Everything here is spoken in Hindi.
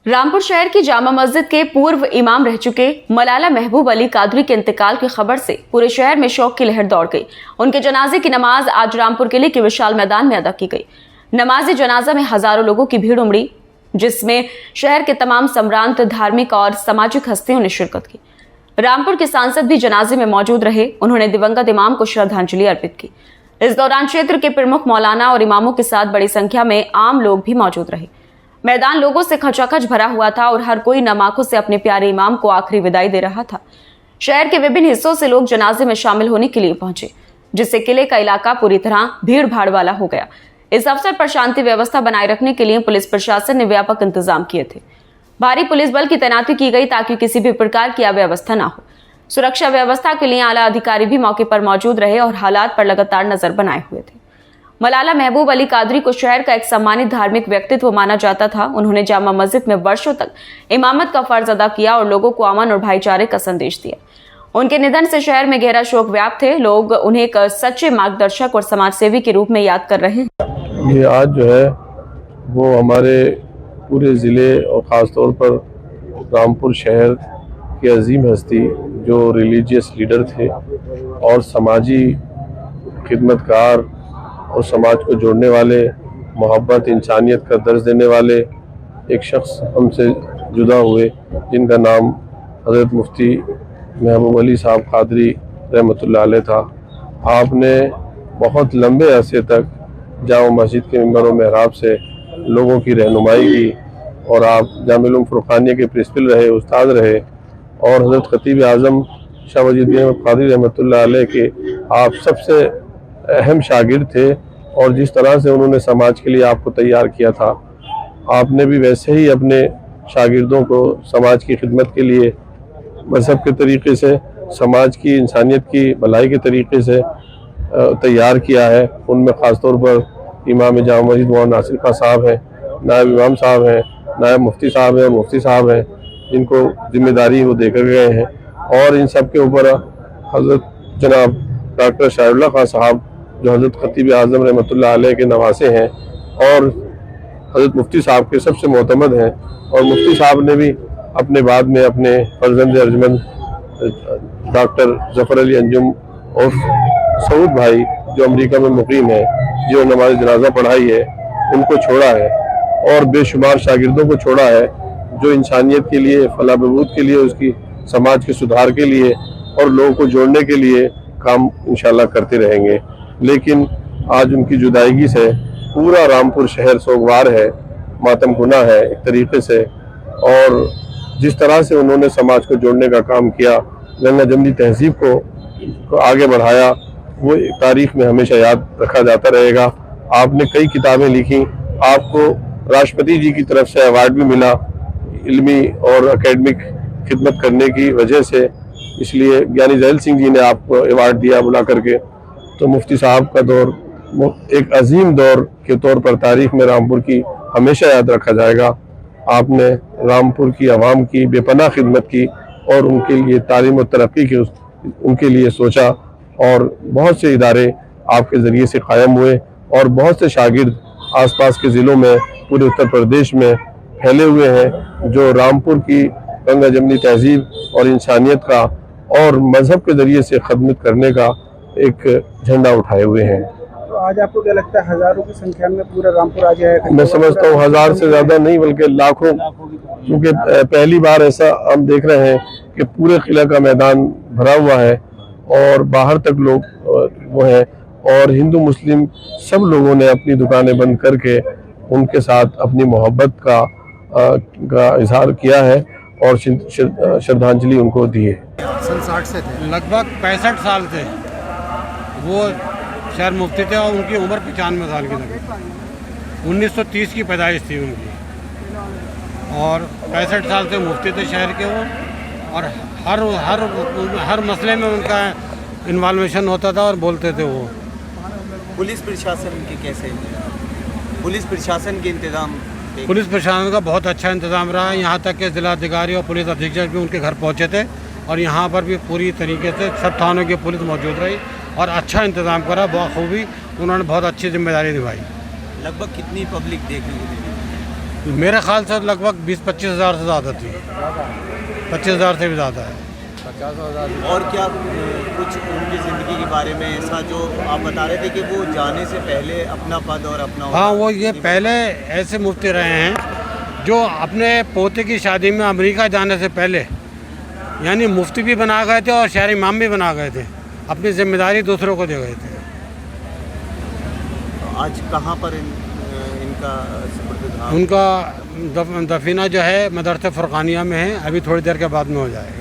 रामपुर शहर की जामा मस्जिद के पूर्व इमाम रह चुके मलाला महबूब अली कादरी के इंतकाल की खबर से पूरे शहर में शोक की लहर दौड़ गई। उनके जनाजे की नमाज आज रामपुर किले के विशाल मैदान में अदा की गई। नमाज जनाजा में हजारों लोगों की भीड़ उमड़ी, जिसमें शहर के तमाम सम्रांत, धार्मिक और सामाजिक हस्तियों ने शिरकत की। रामपुर के सांसद भी जनाजे में मौजूद रहे। उन्होंने दिवंगत इमाम को श्रद्धांजलि अर्पित की। इस दौरान क्षेत्र के प्रमुख मौलाना और इमामों के साथ बड़ी संख्या में आम लोग भी मौजूद रहे। मैदान लोगों से खचाखच भरा हुआ था और हर कोई नम आंखों से अपने प्यारे इमाम को आखिरी विदाई दे रहा था। शहर के विभिन्न हिस्सों से लोग जनाजे में शामिल होने के लिए पहुंचे, जिससे किले का इलाका पूरी तरह भीड़ भाड़ वाला हो गया। इस अवसर पर शांति व्यवस्था बनाए रखने के लिए पुलिस प्रशासन ने व्यापक इंतजाम किए थे। भारी पुलिस बल की तैनाती की गई ताकि किसी भी प्रकार की अव्यवस्था न हो। सुरक्षा व्यवस्था के लिए आला अधिकारी भी मौके पर मौजूद रहे और हालात पर लगातार नजर बनाए हुए थे। मलाला महबूब अली कादरी को शहर का एक सम्मानित धार्मिक व्यक्तित्व माना जाता था। उन्होंने जामा मस्जिद में वर्षों तक इमामत का फर्ज अदा किया और लोगों को अमन और भाईचारे का संदेश दिया। उनके निधन से शहर में गहरा शोक व्याप्त है। लोग उन्हें एक सच्चे मार्गदर्शक और समाजसेवी के रूप में याद कर रहे हैं। ये आज जो है वो हमारे पूरे ज़िले और ख़ासतौर पर रामपुर शहर की अजीम हस्ती जो रिलीजियस लीडर थे और समाजी खिदमतकार और समाज को जोड़ने वाले, मोहब्बत, इंसानियत का दर्ज देने वाले एक शख्स हमसे जुदा हुए, जिनका नाम हज़रत मुफ्ती महबूब अली साहब कादरी रहमतुल्लाह अलैह था। आपने बहुत लंबे अरसे तक जामा मस्जिद के मिंबर और महराब से लोगों की रहनुमाई की और आप जामिआ उलूम फ़ुरक़ानिया के प्रिंसिपल रहे, उस्ताद रहे और हज़रत खतीब आज़म शाह वजीउद्दीन अहमद कादरी रहमतुल्लाह अलैह के आप सबसे अहम शागिर्द थे। और जिस तरह से उन्होंने समाज के लिए आपको तैयार किया था, आपने भी वैसे ही अपने शागिर्दों को समाज की खिदमत के लिए मज़हब के तरीक़े से, समाज की इंसानियत की भलाई के तरीक़े से तैयार किया है। उनमें ख़ास तौर पर इमाम जामा मस्जिद मौलाना नासिर खां साहब हैं, नायब इमाम साहब हैं, नायब मुफ्ती साहब हैं और मुफ्ती साहब हैं, जिनको जिम्मेदारी वो देकर गए हैं। और इन सब के ऊपर हज़रत जनाब डॉक्टर शाहिदुल्लाह खां साहब जो हज़रत खतीब आज़म रहमतुल्लाह अलैह के नवासे हैं और हज़रत मुफ्ती साहब के सबसे मोतमद हैं। और मुफ्ती साहब ने भी अपने बाद में अपने फर्जंद अर्जमंद डॉक्टर ज़फ़र अली अंजुम और सऊद भाई जो अमेरिका में मुकीम है, जो नमाज जनाजा पढ़ाई है, उनको छोड़ा है और बेशुमार शागिर्दों को छोड़ा है जो इंसानियत के लिए, फलाह बहबूद के लिए, उसकी समाज के सुधार के लिए और लोगों को जोड़ने के लिए काम इंशाल्लाह करते रहेंगे। लेकिन आज उनकी जुदाईगी से पूरा रामपुर शहर सोगवार है, मातम गुना है एक तरीके से। और जिस तरह से उन्होंने समाज को जोड़ने का काम किया, गंगा जमनी तहजीब को आगे बढ़ाया, वो तारीख में हमेशा याद रखा जाता रहेगा। आपने कई किताबें लिखी, आपको राष्ट्रपति जी की तरफ से अवार्ड भी मिला इल्मी और एकेडमिक खिदमत करने की वजह से, इसलिए ज्ञानी जैल सिंह जी ने आपको अवार्ड दिया बुला करके। तो मुफ्ती साहब का दौर एक अजीम दौर के तौर पर तारीख में रामपुर की हमेशा याद रखा जाएगा। आपने रामपुर की आवाम की बेपनाह खिदमत की और उनके लिए तालीम और तरक्की की उनके लिए सोचा और बहुत से इदारे आपके ज़रिए से कायम हुए और बहुत से शागिर्द आसपास के ज़िलों में, पूरे उत्तर प्रदेश में फैले हुए हैं, जो रामपुर की गंगा जमनी तहजीब और इंसानियत का और मज़हब के ज़रिए से खदमत करने का एक झंडा उठाए हुए हैं। तो आज आपको क्या लगता है, हजारों की संख्या में पूरा रामपुर आ जाएगा? मैं समझता हूँ हजार से ज़्यादा नहीं बल्कि लाखों, क्योंकि पहली बार ऐसा हम देख रहे हैं कि पूरे किला का मैदान भरा हुआ है और बाहर तक लोग वो हैं और हिंदू मुस्लिम सब लोगों ने अपनी दुकानें बंद करके उनके साथ अपनी मोहब्बत का इजहार किया है और श्रद्धांजलि उनको दी है। सन 60 से थे, लगभग 65 साल थे वो शहर मुफ्ती थे और उनकी उम्र 95 साल की थी। 1930 की पैदाइश थी उनकी और 65 साल से मुफ्ती थे शहर के वो। और हर मसले में उनका इन्वॉल्वेशन होता था और बोलते थे वो। पुलिस प्रशासन के कैसे, पुलिस प्रशासन के इंतज़ाम? पुलिस प्रशासन का बहुत अच्छा इंतज़ाम रहा। यहाँ तक कि जिलाधिकारी और पुलिस अधीक्षक भी उनके घर पहुँचे थे और यहाँ पर भी पूरी तरीके से सब थानों की पुलिस मौजूद रही और अच्छा इंतज़ाम करा बखूबी। उन्होंने बहुत अच्छी जिम्मेदारी निभाई। लगभग कितनी पब्लिक देखी? मेरे ख्याल से लगभग 20-25 हज़ार से ज़्यादा थी, 25 हज़ार से भी ज़्यादा है। और क्या कुछ उनकी ज़िंदगी के बारे में ऐसा जो आप बता रहे थे कि वो जाने से पहले अपना पद और अपना हाँ, वो ये पहले ऐसे मुफ्ती रहे हैं जो अपने पोते की शादी में अमेरिका जाने से पहले यानी मुफ्ती भी बना गए थे और शहर इमाम भी बना गए थे, अपनी जिम्मेदारी दूसरों को दे गए थे। आज कहाँ पर इनका सुपुर्द उनका दफीना जो है मदरसा फुरकानिया में है, अभी थोड़ी देर के बाद में हो जाएगा।